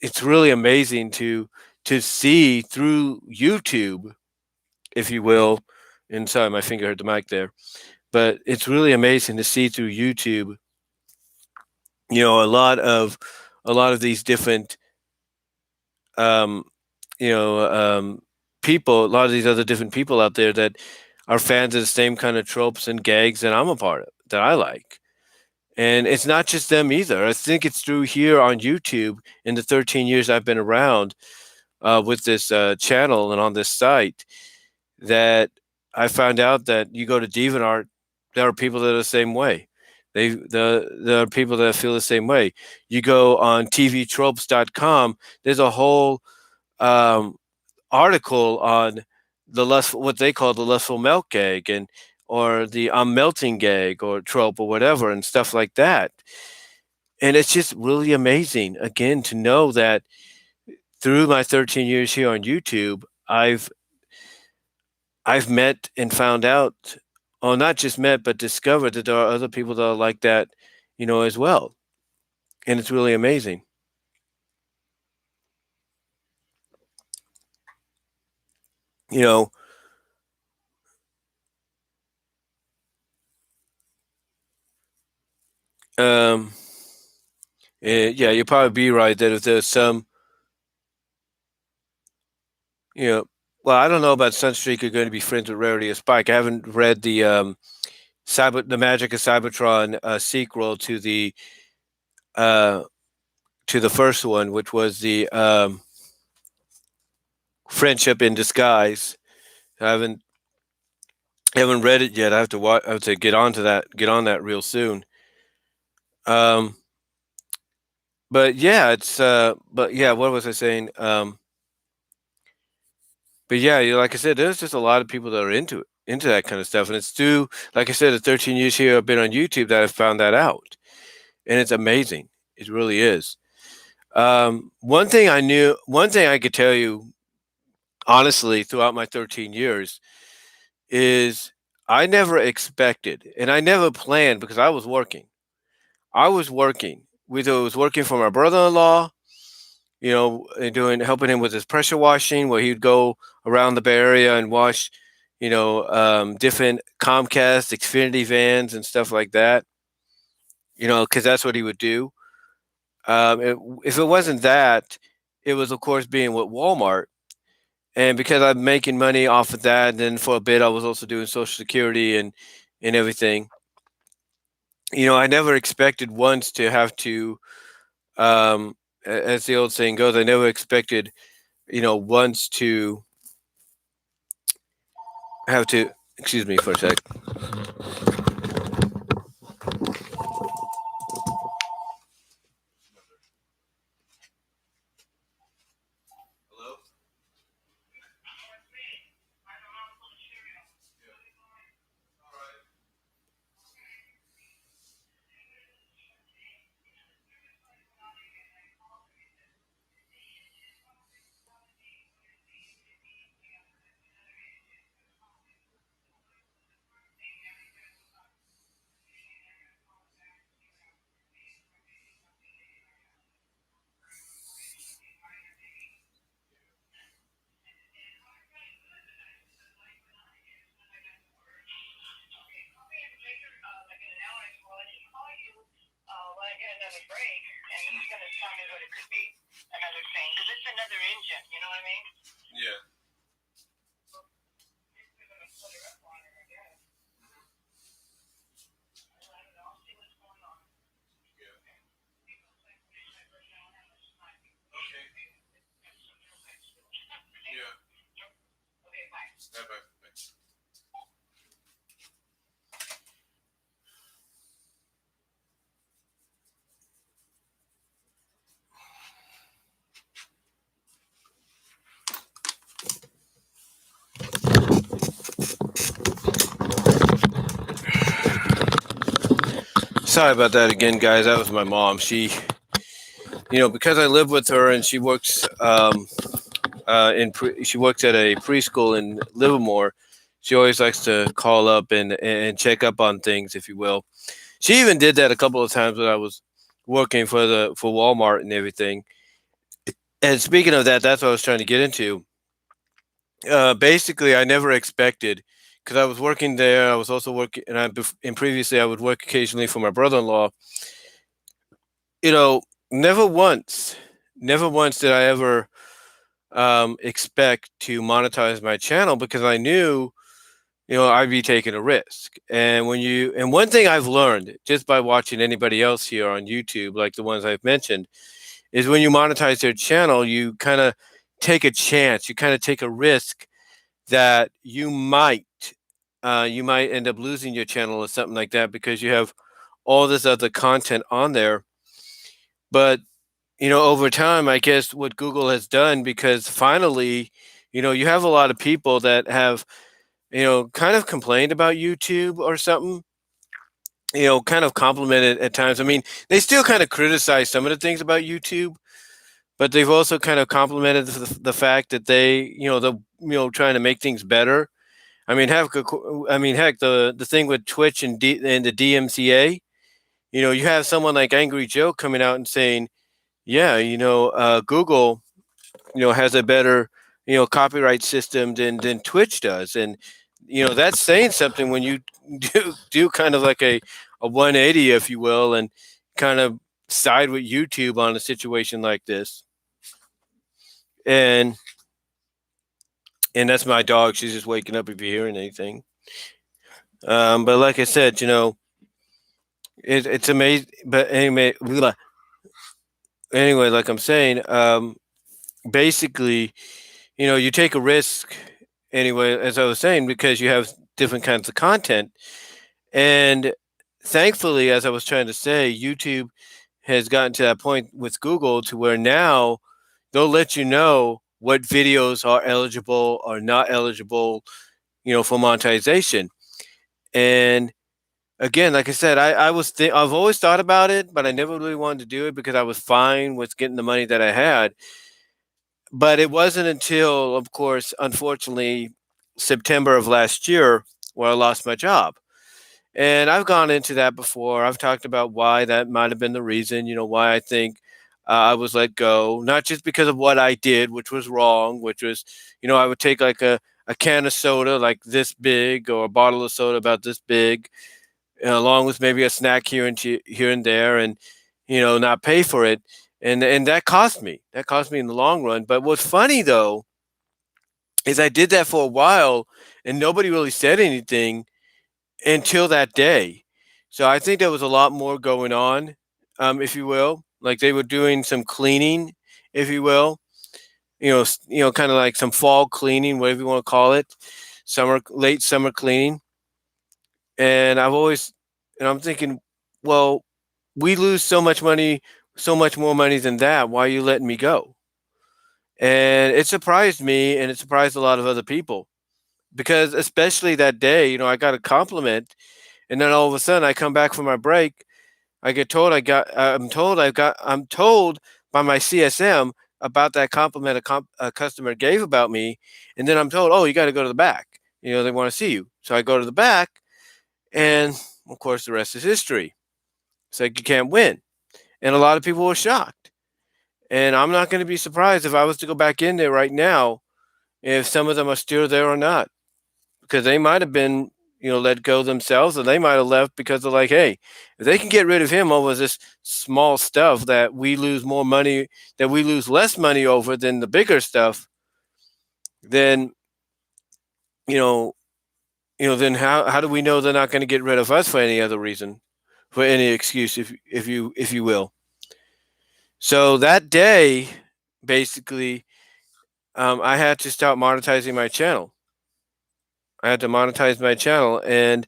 it's really amazing to see through YouTube, if you will. And sorry, my finger hit the mic there, but it's really amazing to see through YouTube. A lot of these different, um, you know, um, people, a lot of these other different people out there that are fans of the same kind of tropes and gags that I'm a part of, that I like. And it's not just them either. I think it's through here on YouTube in the 13 years I've been around with this channel and on this site that I found out that you go to DeviantArt, there are people that are the same way. There are people that feel the same way. You go on tvtropes.com, there's a whole um, article on what they call the lustful melt gag, and or the I'm melting gag or trope or whatever and stuff like that. And it's just really amazing again to know that through my 13 years here on YouTube, I've met and found out, or not just met, but discovered that there are other people that are like that as well. And it's really amazing. You know, um, yeah, you'll probably be right that if there's some, you know, well, I don't know about Sunstreak are going to be friends with Rarity or Spike. I haven't read the Magic of Cybertron sequel uh, to the first one, which was the Friendship in Disguise. I haven't read it yet. I have to watch. I have to get on to that. Get on that real soon. Um, but yeah, it's. But yeah, what was I saying? But yeah, like I said, there's just a lot of people that are into that kind of stuff, and it's through, like I said, the 13 years here I've been on YouTube that I've found that out, and it's amazing. It really is. One thing I could tell you honestly throughout my 13 years is I never expected, and I never planned because I was working. I was working. Whether it was working for my brother-in-law, and helping him with his pressure washing, where he'd go around the Bay Area and wash, different Comcast, Xfinity vans and stuff like that. Because that's what he would do. If it wasn't that, it was of course being with Walmart, and because I'm making money off of that, and then for a bit I was also doing Social Security and everything. I never expected once to have to, as the old saying goes, I never expected, once to have to. Excuse me for a sec. Yeah. Yeah. Sorry about that again, guys. That was my mom. She, because I live with her and she works she works at a preschool in Livermore. She always likes to call up and check up on things, if you will. She even did that a couple of times when I was working for Walmart and everything. And speaking of that, that's what I was trying to get into. Basically, I never expected, because I was working there. I was also working, and previously I would work occasionally for my brother-in-law. Never once, never once did I ever expect to monetize my channel, because I knew, I'd be taking a risk. And one thing I've learned just by watching anybody else here on YouTube, like the ones I've mentioned, is when you monetize their channel, you kind of take a chance, you kind of take a risk that you might end up losing your channel or something like that, because you have all this other content on there. But over time, I guess what Google has done, because finally, you have a lot of people that have, kind of complained about YouTube or something, kind of complimented at times. I mean, they still kind of criticize some of the things about YouTube, but they've also kind of complimented the fact that they're trying to make things better. I mean, heck, the thing with Twitch and the DMCA, You have someone like Angry Joe coming out and saying, yeah, Google, has a better, copyright system than Twitch does. And, that's saying something when you do kind of like a 180, if you will, and kind of side with YouTube on a situation like this. And that's my dog. She's just waking up if you're hearing anything. But like I said, it's amazing. But anyway, like I'm saying, basically, you take a risk anyway, as I was saying, because you have different kinds of content. And thankfully, as I was trying to say, YouTube has gotten to that point with Google to where now they'll let you know what videos are eligible or not eligible, for monetization. And again, like I said, I've always thought about it, but I never really wanted to do it because I was fine with getting the money that I had. But it wasn't until, of course, unfortunately, September of last year where I lost my job. And I've gone into that before. I've talked about why that might have been the reason, why I think I was let go, not just because of what I did, which was wrong, which was, I would take like a can of soda like this big or a bottle of soda about this big, along with maybe a snack here and there, and not pay for it, and that cost me. That cost me in the long run. But what's funny though is I did that for a while, and nobody really said anything until that day. So I think there was a lot more going on, if you will. Like they were doing some cleaning, if you will. Kind of like some fall cleaning, whatever you want to call it, late summer cleaning. And I'm thinking, well, we lose so much money, so much more money than that. Why are you letting me go? And it surprised me, and it surprised a lot of other people, because especially that day, I got a compliment, and then all of a sudden I come back from my break, I get told I'm told by my CSM about that compliment a customer gave about me, and then I'm told, oh, you got to go to the back. They want to see you. So I go to the back, and of course the rest is history. It's like you can't win. And a lot of people were shocked. And I'm not going to be surprised if I was to go back in there right now, if some of them are still there or not, because they might have been, let go themselves, or they might have left because they're like, hey, if they can get rid of him over this small stuff that we lose more money, that we lose less money over than the bigger stuff, then, then how do we know they're not going to get rid of us for any other reason, for any excuse, if you will. So that day, basically, I had to start monetizing my channel. I had to monetize my channel, and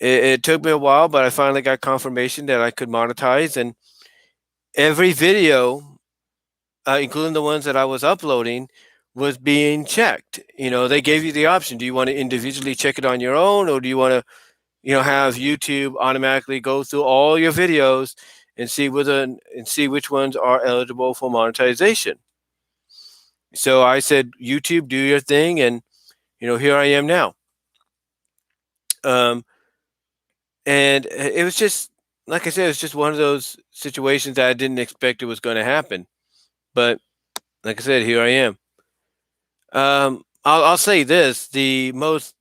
it took me a while, but I finally got confirmation that I could monetize. And every video, including the ones that I was uploading, was being checked. They gave you the option: do you want to individually check it on your own, or do you want to, have YouTube automatically go through all your videos and see which ones are eligible for monetization? So I said, YouTube, do your thing, and here I am now. And it was just, like I said, it was just one of those situations that I didn't expect it was going to happen. But like I said, here I am. I'll say this: the most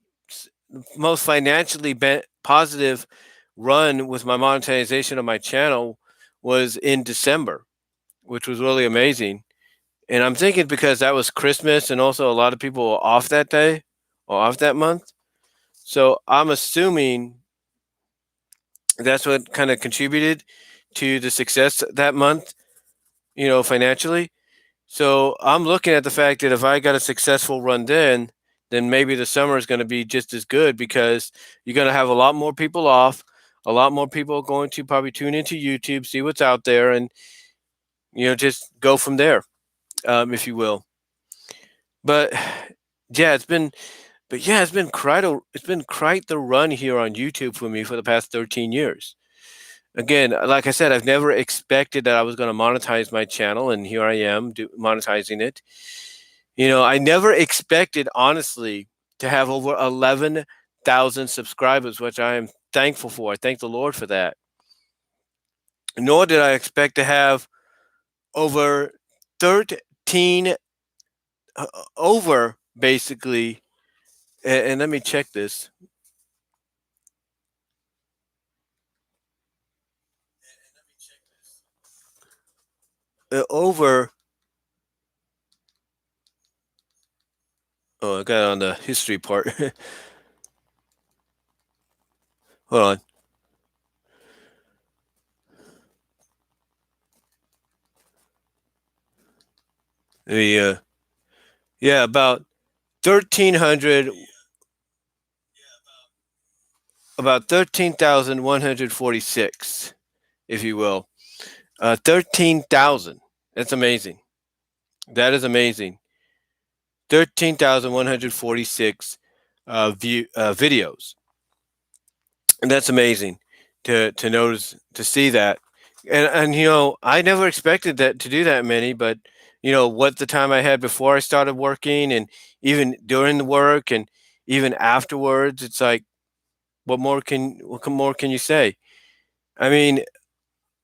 financially positive run with my monetization of my channel was in December, which was really amazing. And I'm thinking because that was Christmas, and also a lot of people were off that day or off that month. So I'm assuming that's what kind of contributed to the success that month, financially. So I'm looking at the fact that if I got a successful run then maybe the summer is going to be just as good, because you're going to have a lot more people off, a lot more people going to probably tune into YouTube, see what's out there, and just go from there, if you will. But yeah, it's been quite the run here on YouTube for me for the past 13 years. Again, like I said, I've never expected that I was going to monetize my channel, and here I am monetizing it. I never expected, honestly, to have over 11,000 subscribers, which I am thankful for. I thank the Lord for that. nor did I expect to have over 13 over basically. And let me check this. Over. Oh, I got it on the history part. Hold on. The yeah, about 1,300, about 13,146, if you will. 13,000. That's amazing. That is amazing. 13,146 videos, and that's amazing to notice, to see that. And I never expected that to do that many, but what the time I had before I started working, and even during the work, and even afterwards, it's like, more can you say? I mean,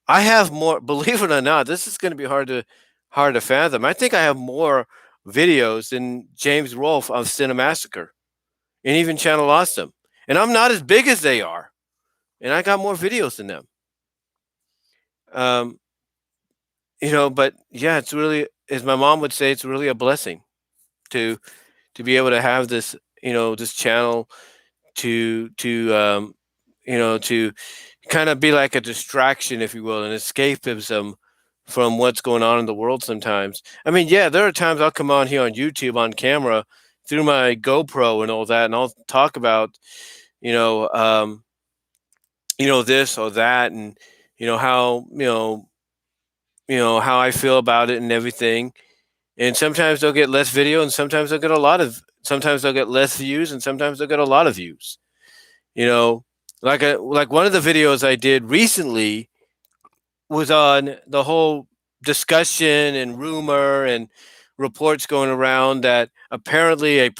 I have more. Believe it or not, this is going to be hard to fathom. I think I have more videos than James Rolfe of Cinemassacre, and even Channel Awesome. And I'm not as big as they are, and I got more videos than them. Um, but yeah, it's really, as my mom would say, it's really a blessing to be able to have this, this channel, to kind of be like a distraction, if you will, an escapism from what's going on in the world sometimes. I mean, yeah, there are times I'll come on here on YouTube on camera through my GoPro and all that, and I'll talk about, you know, um, this or that, and how how I feel about it and everything. And sometimes they'll get less video, and sometimes they'll get a lot of. Sometimes they'll get less views, and sometimes they'll get a lot of views. You know, like one of the videos I did recently was on the whole discussion and rumor and reports going around that apparently a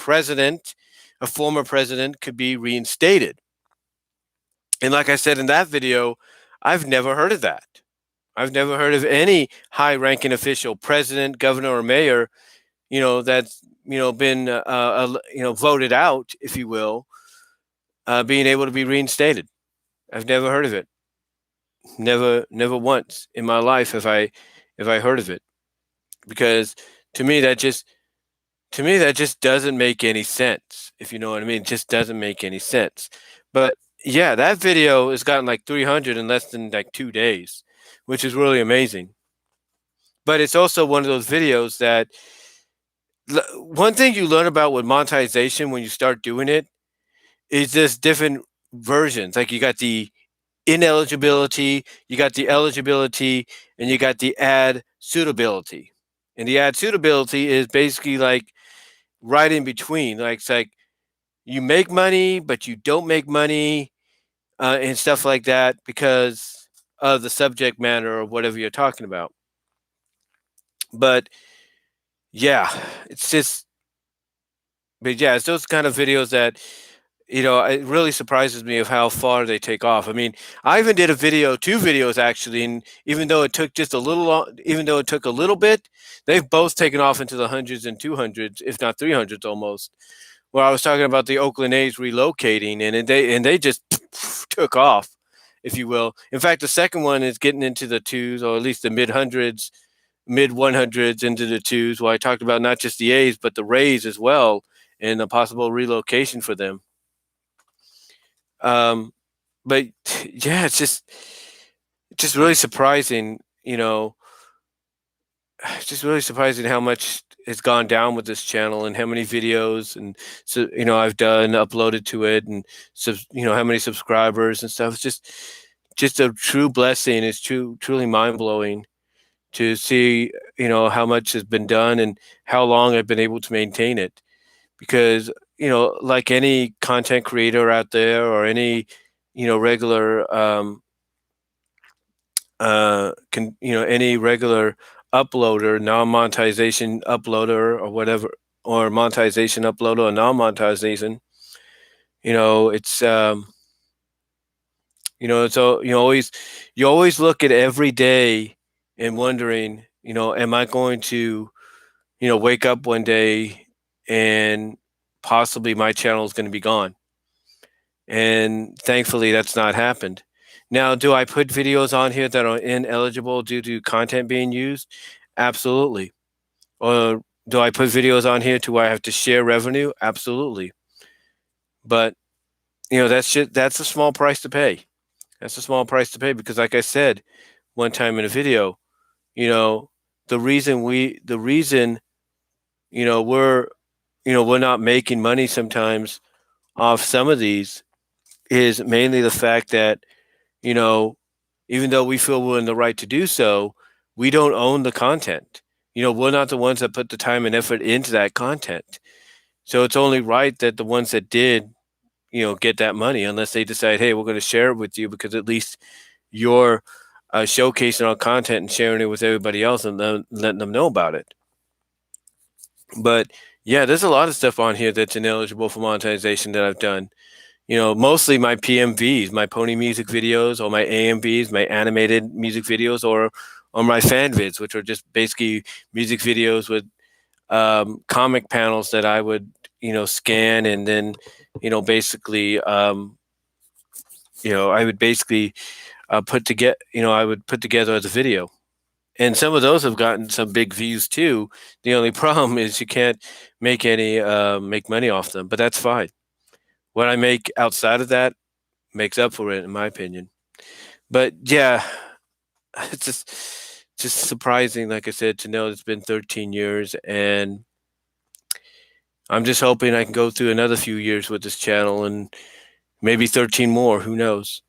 former president, could be reinstated. And like I said in that video, I've never heard of that. I've never heard of any high ranking official, president, governor, or mayor, that's, been, voted out, if you will, being able to be reinstated. I've never heard of it. Never once in my life have I heard of it, because to me that just doesn't make any sense. If you know what I mean, it just doesn't make any sense. But yeah, that video has gotten like 300 in less than like 2 days, which is really amazing. But it's also one of those videos that one thing you learn about with monetization when you start doing it is just different versions. Like you got the ineligibility, you got the eligibility, and you got the ad suitability. And the ad suitability is basically like right in between. Like it's like you make money, but you don't make money, and stuff like that because of the subject matter or whatever you're talking about. But yeah, it's just, but yeah, it's those kind of videos that it really surprises me of how far they take off. I mean, I even did two videos actually, and even though it took just a little, even though it took a little bit, they've both taken off into the hundreds and 200s, if not 300s almost. Where I was talking about the Oakland A's relocating, and they just took off, if you will. In fact, the second one is getting into the twos, or at least the mid-hundreds, mid-100s into the twos. Where I talked about not just the A's but the Rays as well, and a possible relocation for them. Um, but yeah, it's just really surprising, it's just really surprising how much has gone down with this channel, and how many videos and so I've done uploaded to it, and how many subscribers and stuff. It's just a true blessing. It's truly mind blowing to see how much has been done and how long I've been able to maintain it, because like any content creator out there, or any regular any regular uploader, non-monetization uploader, or whatever, or monetization uploader or non-monetization, it's So you always look at every day and wondering, am I going to, wake up one day and possibly my channel is going to be gone? And thankfully, that's not happened. Now, do I put videos on here that are ineligible due to content being used? Absolutely. Or do I put videos on here to where I have to share revenue? Absolutely. But that's a small price to pay. That's a small price to pay because, like I said one time in a video, you know, the reason we're we're not making money sometimes off some of these is mainly the fact that you know even though we feel we're in the right to do so, we don't own the content. We're not the ones that put the time and effort into that content. So it's only right that the ones that did, get that money, unless they decide, hey, we're going to share it with you because at least you're showcasing our content and sharing it with everybody else and letting them know about it. But yeah, there's a lot of stuff on here that's ineligible for monetization that I've done. Mostly my PMVs, my pony music videos, or my AMVs, my animated music videos, or my fan vids, which are just basically music videos with comic panels that I would, scan and then, basically, I would basically put together, I would put together as a video. And some of those have gotten some big views too. The only problem is you can't make make money off them, but that's fine. What I make outside of that makes up for it, in my opinion. But yeah, it's just surprising, like I said, to know it's been 13 years, and I'm just hoping I can go through another few years with this channel and maybe 13 more. Who knows?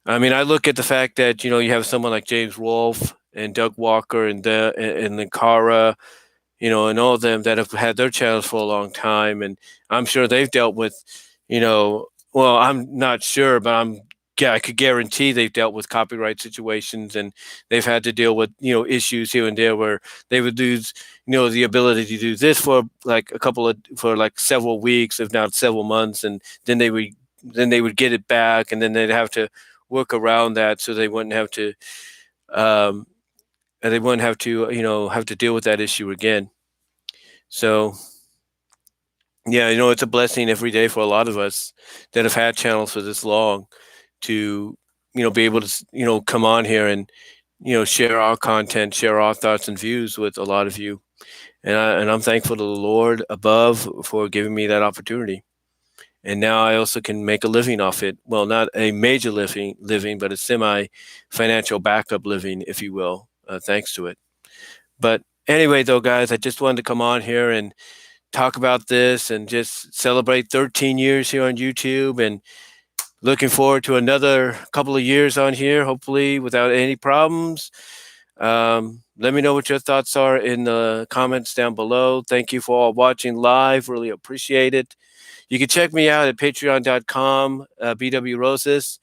I mean, I look at the fact that you have someone like James Wolfe and Doug Walker and the Kara, and all of them that have had their channels for a long time, and I'm sure they've dealt with, well, I'm not sure, but I could guarantee they've dealt with copyright situations, and they've had to deal with issues here and there where they would lose the ability to do this for like for like several weeks, if not several months, and then they would get it back, and then they'd have to work around that so they wouldn't have to um, have to deal with that issue again. So yeah, it's a blessing every day for a lot of us that have had channels for this long to be able to come on here and share our content, share our thoughts and views with a lot of you. And I'm thankful to the Lord above for giving me that opportunity. And now I also can make a living off it. Well, not a major living, but a semi-financial backup living, if you will, thanks to it. But anyway, though, guys, I just wanted to come on here and talk about this and just celebrate 13 years here on YouTube, and looking forward to another couple of years on here, hopefully without any problems. Let me know what your thoughts are in the comments down below. Thank you for all watching live. Really appreciate it. You can check me out at patreon.com, BW Rosas.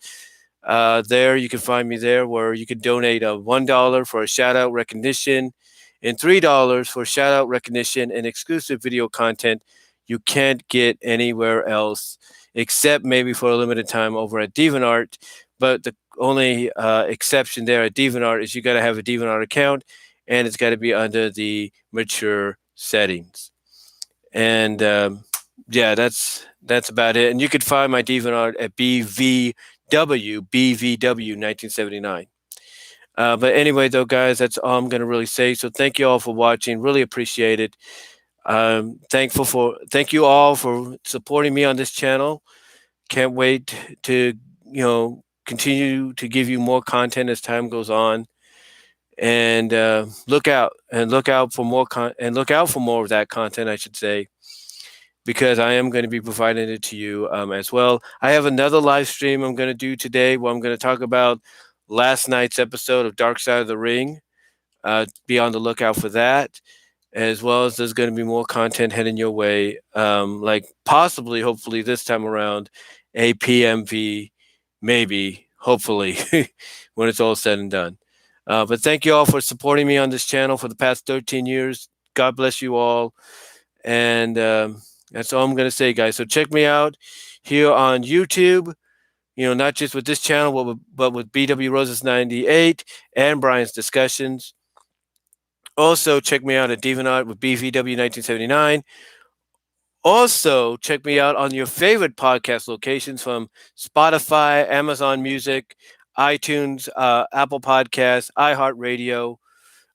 There, you can find me there, where you can donate $1 for a shout out recognition and $3 for shout out recognition and exclusive video content you can't get anywhere else, except maybe for a limited time over at DeviantArt. But the only exception there at DeviantArt is you got to have a DeviantArt account, and it's got to be under the mature settings. And yeah, that's about it. And you could find my DeviantArt at BVW 1979. But anyway, though, guys, that's all I'm going to really say. So thank you all for watching. Really appreciate it. Thank you all for supporting me on this channel. Can't wait to continue to give you more content as time goes on. And look out for more look out for more of that content, I should say, because I am going to be providing it to you as well. I have another live stream I'm going to do today where I'm going to talk about last night's episode of Dark Side of the Ring. Be on the lookout for that, as well as there's going to be more content heading your way, like possibly, hopefully this time around, a PMV, maybe, hopefully, when it's all said and done. But thank you all for supporting me on this channel for the past 13 years. God bless you all. And that's all I'm going to say, guys. So check me out here on YouTube. not just with this channel, but with BW Roses 98 and Brian's discussions. Also, check me out at DeviantArt with BVW 1979. Also, check me out on your favorite podcast locations from Spotify, Amazon Music, iTunes, Apple Podcasts, iHeartRadio,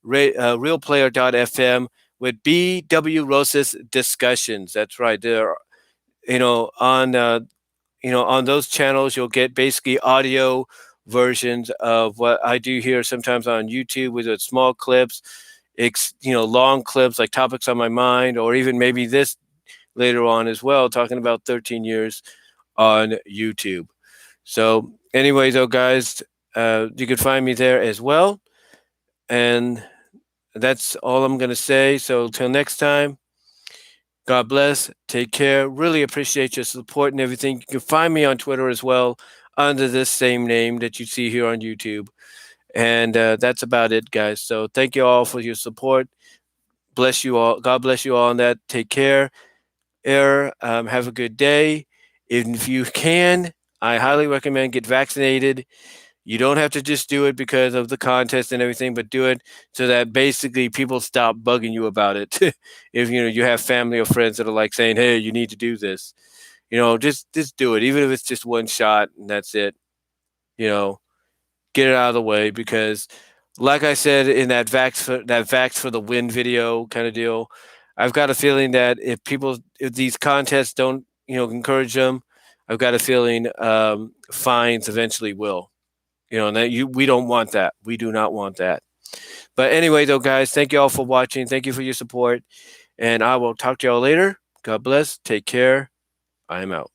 RealPlayer.fm with BW Rosas discussions. That's right. There, on those channels, you'll get basically audio versions of what I do here. Sometimes on YouTube with small clips, long clips like topics on my mind, or even maybe this later on as well, talking about 13 years on YouTube. So, anyway, though, guys, you can find me there as well. And that's all I'm going to say. So, till next time, God bless. Take care. Really appreciate your support and everything. You can find me on Twitter as well under this same name that you see here on YouTube. And that's about it, guys. So, thank you all for your support. Bless you all. God bless you all on that. Take care. Have a good day. If you can, I highly recommend get vaccinated. You don't have to just do it because of the contest and everything, but do it so that basically people stop bugging you about it. If you have family or friends that are like saying, "Hey, you need to do this," just do it, even if it's just one shot and that's it. Get it out of the way because, like I said in that vax for the win video kind of deal, I've got a feeling that if these contests don't encourage them, I've got a feeling fines eventually will. And we don't want that. We do not want that. But anyway, though, guys, thank you all for watching. Thank you for your support, and I will talk to y'all later. God bless. Take care. I am out.